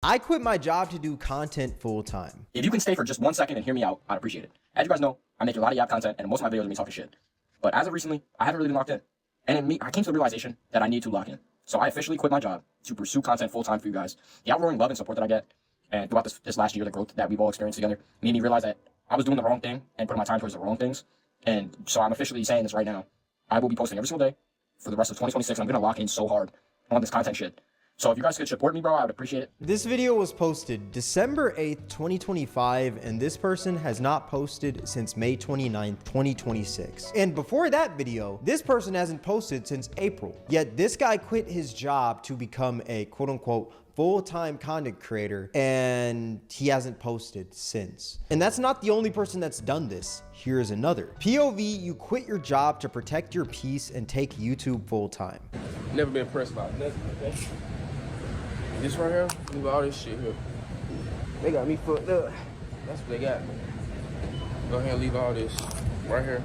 I quit my job to do content full time. If you can stay for just 1 second and hear me out, I'd appreciate it. As you guys know, I make a lot of Yap content, and most of my videos are me talking shit. But as of recently, I haven't really been locked in. And I came to the realization that I need to lock in. So I officially quit my job to pursue content full time for you guys. The outroaring love and support that I get, and throughout this last year, the growth that we've all experienced together, made me realize that I was doing the wrong thing and putting my time towards the wrong things. And so I'm officially saying this right now. I will be posting every single day for the rest of 2026. I'm going to lock in so hard on this content shit. So if you guys could support me, bro, I would appreciate it. This video was posted December 8th, 2025, and this person has not posted since May 29th, 2026. And before that video, this person hasn't posted since April. Yet this guy quit his job to become a quote-unquote full-time content creator, and he hasn't posted since. And that's not the only person that's done this. Here's another. POV, you quit your job to protect your peace and take YouTube full-time. Never been impressed by nothing, okay? This right here, leave all this shit here. They got me fucked up. That's what they got. Go ahead and leave all this right here.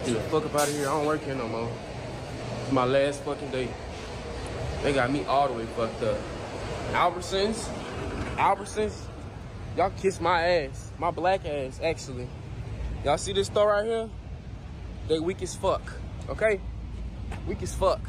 Get the fuck up out of here. I don't work here no more. It's my last fucking day. They got me all the way fucked up. Albertsons, y'all kiss my ass. My black ass, actually. Y'all see this store right here? They weak as fuck, okay? Weak as fuck.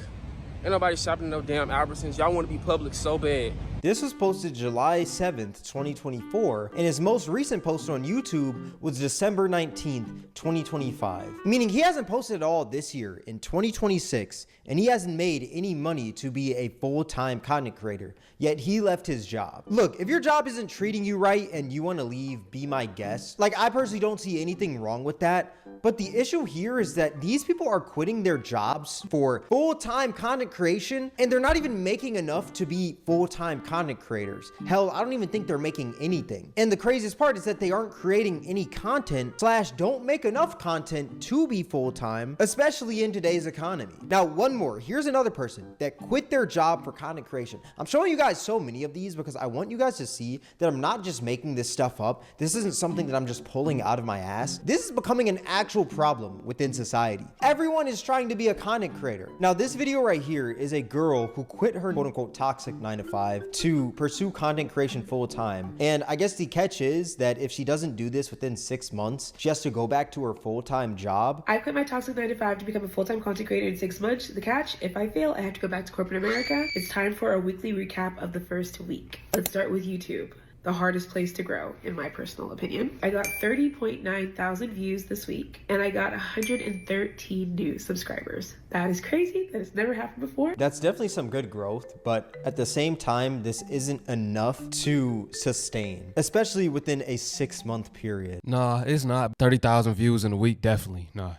Ain't nobody shopping no damn Albertsons. Y'all want to be public so bad. This was posted July 7th, 2024, and his most recent post on YouTube was December 19th, 2025. Meaning he hasn't posted at all this year in 2026, and he hasn't made any money to be a full-time content creator, yet he left his job. Look, if your job isn't treating you right and you want to leave, be my guest. Like, I personally don't see anything wrong with that, but the issue here is that these people are quitting their jobs for full-time content creation, and they're not even making enough to be full-time content creators. Hell, I don't even think they're making anything. And the craziest part is that they aren't creating any content / don't make enough content to be full-time, especially in today's economy. Now, one more. Here's another person that quit their job for content creation. I'm showing you guys so many of these because I want you guys to see that I'm not just making this stuff up. This isn't something that I'm just pulling out of my ass. This is becoming an actual problem within society. Everyone is trying to be a content creator. Now, this video right here is a girl who quit her quote-unquote toxic 9-to-5 to pursue content creation full-time. And I guess the catch is that if she doesn't do this within 6 months, she has to go back to her full-time job. I quit my toxic 9-to-5 to become a full-time content creator in 6 months. The catch, if I fail, I have to go back to corporate America. It's time for a weekly recap of the first week. Let's start with YouTube. The hardest place to grow, in my personal opinion. I got 30.9 thousand views this week, and I got 113 new subscribers. That is crazy. That has never happened before. That's definitely some good growth, but at the same time, this isn't enough to sustain, especially within a 6-month period. Nah, it's not. 30,000 views in a week, definitely. Nah,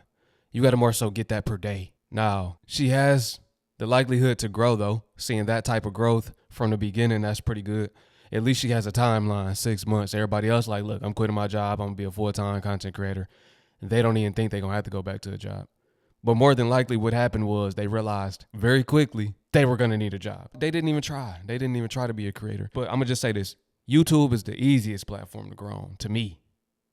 you gotta more so get that per day. Now, she has the likelihood to grow though. Seeing that type of growth from the beginning, that's pretty good. At least she has a timeline, 6 months. Everybody else like, look, I'm quitting my job. I'm gonna be a full-time content creator. They don't even think they're gonna have to go back to a job. But more than likely what happened was they realized very quickly they were gonna need a job. They didn't even try. They didn't even try to be a creator. But I'm gonna just say this. YouTube is the easiest platform to grow on, to me.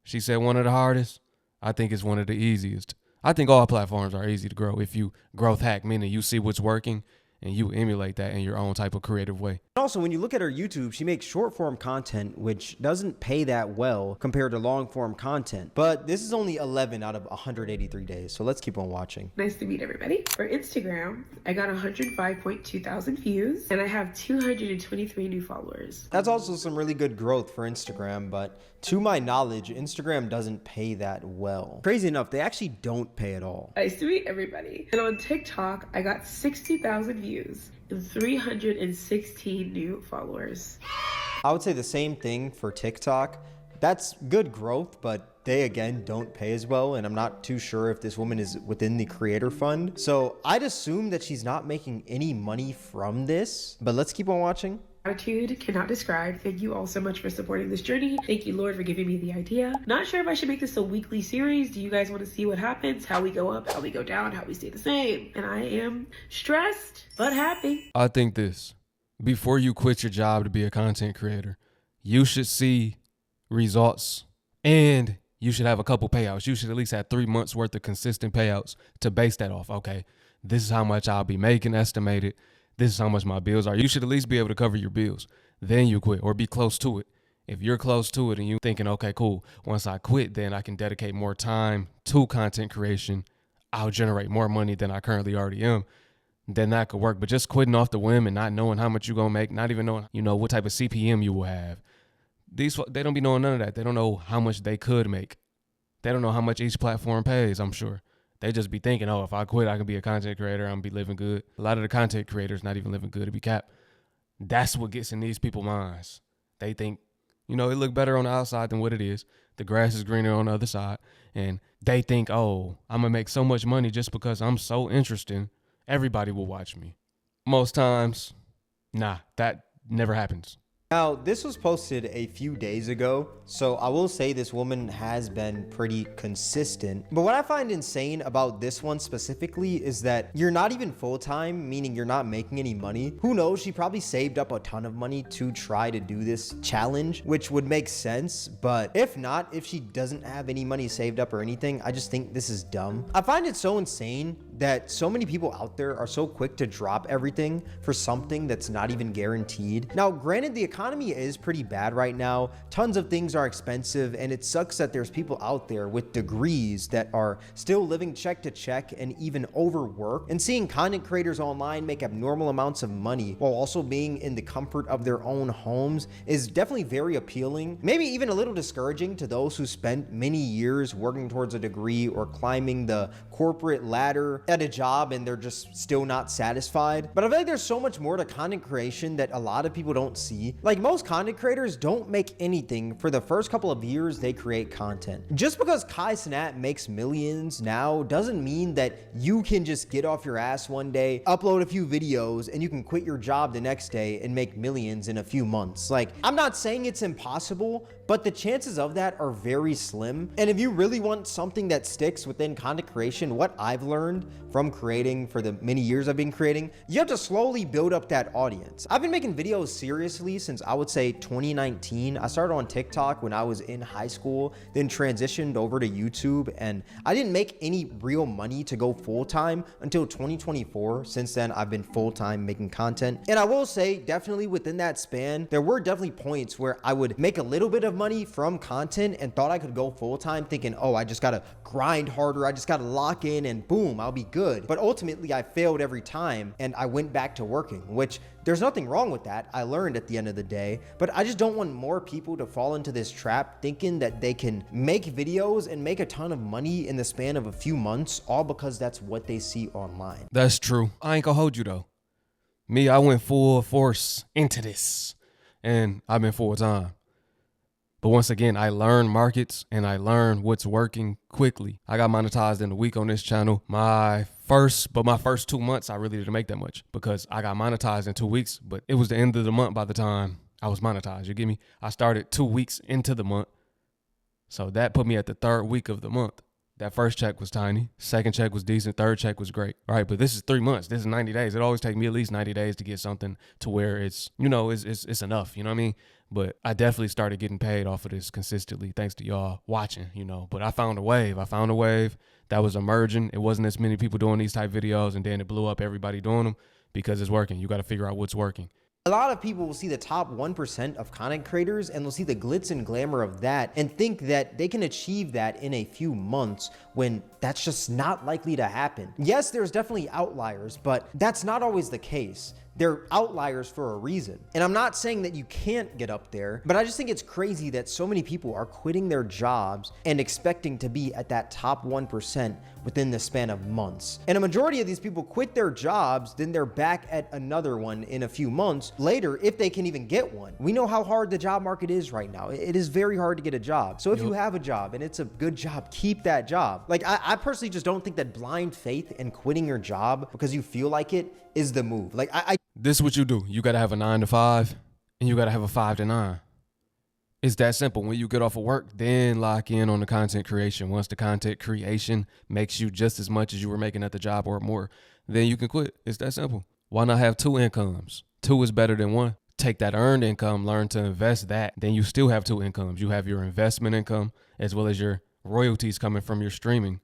She said one of the hardest. I think it's one of the easiest. I think all platforms are easy to grow if you growth hack, meaning you see what's working and you emulate that in your own type of creative way. Also, when you look at her YouTube, she makes short form content, which doesn't pay that well compared to long form content. But this is only 11 out of 183 days. So let's keep on watching. Nice to meet everybody. For Instagram, I got 105.2 thousand views, and I have 223 new followers. That's also some really good growth for Instagram, but to my knowledge, Instagram doesn't pay that well. Crazy enough, they actually don't pay at all. Nice to meet everybody. And on TikTok, I got 60,000 views and 316 new followers. I would say the same thing for TikTok. That's good growth, but they again don't pay as well, and I'm not too sure if this woman is within the creator fund. So I'd assume that she's not making any money from this, but let's keep on watching. Gratitude cannot describe. Thank you all so much for supporting this journey. Thank you, Lord, for giving me the idea. Not sure if I should make this a weekly series. Do you guys want to see what happens? How we go up, how we go down, how we stay the same? And I am stressed, but happy. I think this. Before you quit your job to be a content creator, you should see results and you should have a couple payouts. You should at least have 3 months worth of consistent payouts to base that off. Okay, This is how much I'll be making estimated. This is how much my bills are. You should at least be able to cover your bills. Then you quit or be close to it. If you're close to it and you're thinking, okay, cool, once I quit, then I can dedicate more time to content creation. I'll generate more money than I currently already am. Then that could work. But just quitting off the whim and not knowing how much you're going to make, not even knowing, what type of CPM you will have. They don't be knowing none of that. They don't know how much they could make. They don't know how much each platform pays, I'm sure. They just be thinking, oh, if I quit, I can be a content creator. I'm going to be living good. A lot of the content creators not even living good, to be capped. That's what gets in these people's minds. They think, it look better on the outside than what it is. The grass is greener on the other side. And they think, oh, I'm going to make so much money just because I'm so interesting. Everybody will watch me. Most times, nah, that never happens. Now, this was posted a few days ago, so I will say this woman has been pretty consistent. But what I find insane about this one specifically is that you're not even full-time, meaning you're not making any money. Who knows? She probably saved up a ton of money to try to do this challenge, which would make sense. But if not, if she doesn't have any money saved up or anything, I just think this is dumb. I find it so insane that so many people out there are so quick to drop everything for something that's not even guaranteed. Now, granted, the economy is pretty bad right now. Tons of things are expensive, and it sucks that there's people out there with degrees that are still living check to check and even overwork. And seeing content creators online make abnormal amounts of money while also being in the comfort of their own homes is definitely very appealing. Maybe even a little discouraging to those who spent many years working towards a degree or climbing the corporate ladder at a job and they're just still not satisfied. But I feel like there's so much more to content creation that a lot of people don't see. Like, most content creators don't make anything for the first couple of years they create content. Just because Kai Cenat makes millions now doesn't mean that you can just get off your ass one day, upload a few videos, and you can quit your job the next day and make millions in a few months. Like, I'm not saying it's impossible, but the chances of that are very slim. And if you really want something that sticks within content creation, what I've learned from creating for the many years I've been creating, you have to slowly build up that audience. I've been making videos seriously since I would say 2019. I started on TikTok when I was in high school, then transitioned over to YouTube, and I didn't make any real money to go full-time until 2024. Since then, I've been full-time making content. And I will say, definitely within that span, there were definitely points where I would make a little bit of money from content and thought I could go full-time, thinking, oh, I just gotta grind harder, I just gotta lock in, and boom, I'll be good. But ultimately, I failed every time, and I went back to working, which there's nothing wrong with that. I learned at the end of the day, but I just don't want more people to fall into this trap thinking that they can make videos and make a ton of money in the span of a few months, all because that's what they see online. That's true. I ain't gonna hold you though. Me, I went full force into this, and I've been full time. But once again, I learned markets and I learned what's working quickly. I got monetized in a week on this channel. My first 2 months, I really didn't make that much because I got monetized in 2 weeks, but it was the end of the month by the time I was monetized. You get me? I started 2 weeks into the month. So that put me at the 3rd week of the month. That first check was tiny. Second check was decent. Third check was great. All right, but this is 3 months. This is 90 days. It always takes me at least 90 days to get something to where it's, it's enough. You know what I mean? But I definitely started getting paid off of this consistently thanks to y'all watching, But I found a wave. That was emerging. It wasn't as many people doing these type videos, and then it blew up, everybody doing them because it's working. You got to figure out what's working. A lot of people will see the top 1% of content creators and they'll see the glitz and glamour of that and think that they can achieve that in a few months when that's just not likely to happen. Yes, there's definitely outliers, but that's not always the case. They're outliers for a reason. And I'm not saying that you can't get up there, but I just think it's crazy that so many people are quitting their jobs and expecting to be at that top 1% within the span of months. And a majority of these people quit their jobs, then they're back at another one in a few months later, if they can even get one. We know how hard the job market is right now. It is very hard to get a job. So if you have a job and it's a good job, keep that job. Like, I personally just don't think that blind faith and quitting your job because you feel like it is the move. Like, This is what you do. You got to have a 9 to 5 and you got to have a 5 to 9. It's that simple. When you get off of work, then lock in on the content creation. Once the content creation makes you just as much as you were making at the job or more, then you can quit. It's that simple. Why not have 2 incomes? 2 is better than 1. Take that earned income, learn to invest that. Then you still have 2 incomes. You have your investment income as well as your royalties coming from your streaming,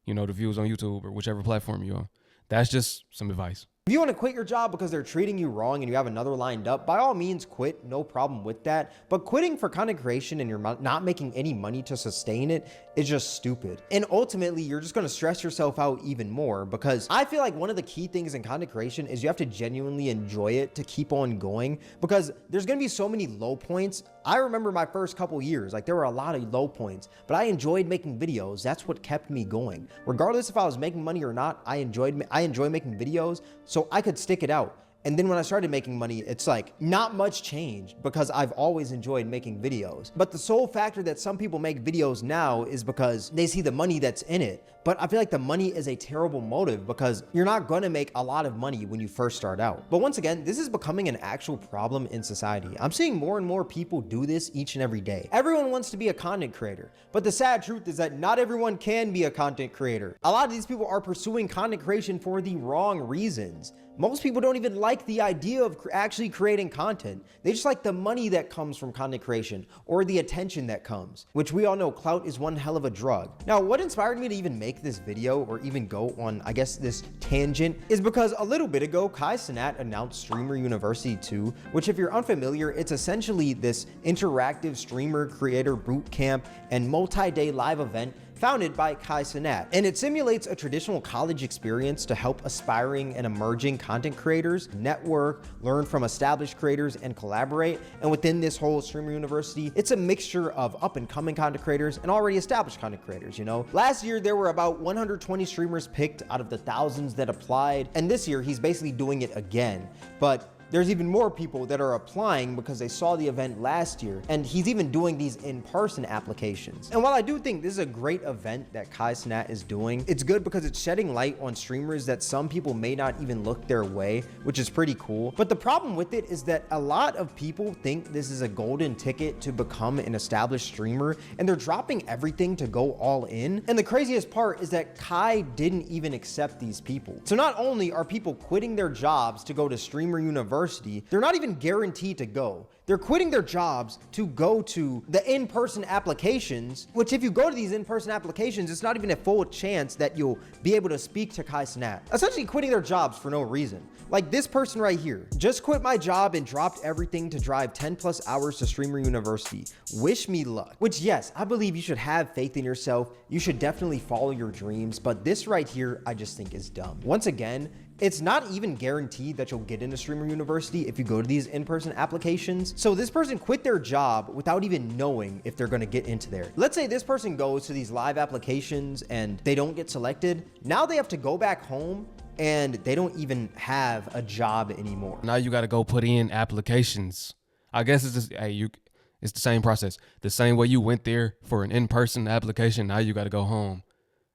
the views on YouTube or whichever platform you're on. That's just some advice. If you want to quit your job because they're treating you wrong and you have another lined up, by all means quit, no problem with that. But quitting for content creation and you're not making any money to sustain it is just stupid. And ultimately, you're just going to stress yourself out even more, because I feel like one of the key things in content creation is you have to genuinely enjoy it to keep on going, because there's going to be so many low points. I remember my first couple years, like there were a lot of low points, but I enjoyed making videos. That's what kept me going. Regardless if I was making money or not, I enjoy making videos, so I could stick it out. And then when I started making money, it's like not much changed because I've always enjoyed making videos. But the sole factor that some people make videos now is because they see the money that's in it. But I feel like the money is a terrible motive, because you're not going to make a lot of money when you first start out. But once again, this is becoming an actual problem in society. I'm seeing more and more people do this each and every day. Everyone wants to be a content creator, but the sad truth is that not everyone can be a content creator. A lot of these people are pursuing content creation for the wrong reasons. Most people don't even like the idea of actually creating content. They just like the money that comes from content creation, or the attention that comes, which we all know clout is one hell of a drug. Now, what inspired me to even make this video, or even go on, I guess, this tangent, is because a little bit ago, Kai Cenat announced Streamer University 2, which, if you're unfamiliar, it's essentially this interactive streamer creator boot camp and multi-day live event founded by Kai Cenat. And it simulates a traditional college experience to help aspiring and emerging content creators network, learn from established creators, and collaborate. And within this whole Streamer University, it's a mixture of up and coming content creators and already established content creators, you know? Last year, there were about 120 streamers picked out of the thousands that applied. And this year, he's basically doing it again. But there's even more people that are applying because they saw the event last year, and he's even doing these in-person applications. And while I do think this is a great event that Kai Cenat is doing, it's good because it's shedding light on streamers that some people may not even look their way, which is pretty cool. But the problem with it is that a lot of people think this is a golden ticket to become an established streamer, and they're dropping everything to go all in. And the craziest part is that Kai didn't even accept these people. So not only are people quitting their jobs to go to Streamer University, they're not even guaranteed to go. They're quitting their jobs to go to the in-person applications, which if you go to these in-person applications, it's not even a full chance that you'll be able to speak to Kai Cenat. Essentially quitting their jobs for no reason. Like this person right here, just quit my job and dropped everything to drive 10+ hours to Streamer University. Wish me luck. Which, yes, I believe you should have faith in yourself. You should definitely follow your dreams, but this right here, I just think is dumb. Once again, it's not even guaranteed that you'll get into Streamer University if you go to these in-person applications. So this person quit their job without even knowing if they're gonna get into there. Let's say this person goes to these live applications and they don't get selected. Now they have to go back home and they don't even have a job anymore. Now you got to go put in applications. I guess it's just, it's the same process. The same way you went there for an in-person application, now you got to go home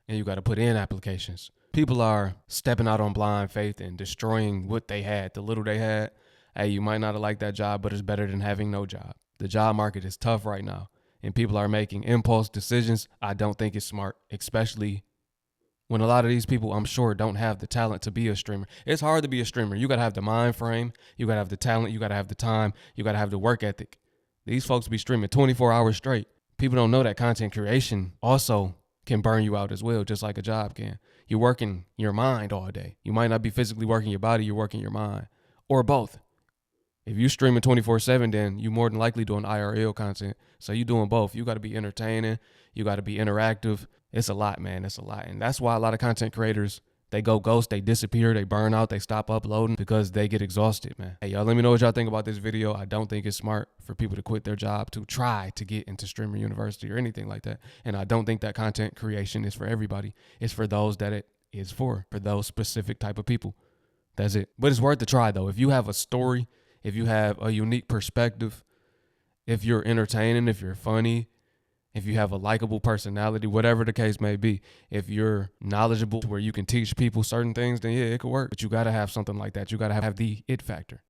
and you got to put in applications. People are stepping out on blind faith and destroying what they had, the little they had. Hey, you might not have liked that job, but it's better than having no job. The job market is tough right now, and people are making impulse decisions. I don't think it's smart, especially when a lot of these people, I'm sure, don't have the talent to be a streamer. It's hard to be a streamer. You got to have the mind frame. You got to have the talent. You got to have the time. You got to have the work ethic. These folks be streaming 24 hours straight. People don't know that content creation also can burn you out as well, just like a job can. You're working your mind all day. You might not be physically working your body, you're working your mind, or both. If you streaming 24/7, then you more than likely doing IRL content. So you doing both. You got to be entertaining. You got to be interactive. It's a lot, man. It's a lot. And that's why a lot of content creators, they go ghost, they disappear, they burn out, they stop uploading because they get exhausted, man. Hey, y'all, let me know what y'all think about this video. I don't think it's smart for people to quit their job to try to get into Streamer University or anything like that. And I don't think that content creation is for everybody. It's for those that it is for those specific type of people. That's it. But it's worth the try, though. If you have a story, if you have a unique perspective, if you're entertaining, if you're funny, if you have a likable personality, whatever the case may be, if you're knowledgeable where you can teach people certain things, then yeah, it could work. But you got to have something like that. You got to have the it factor.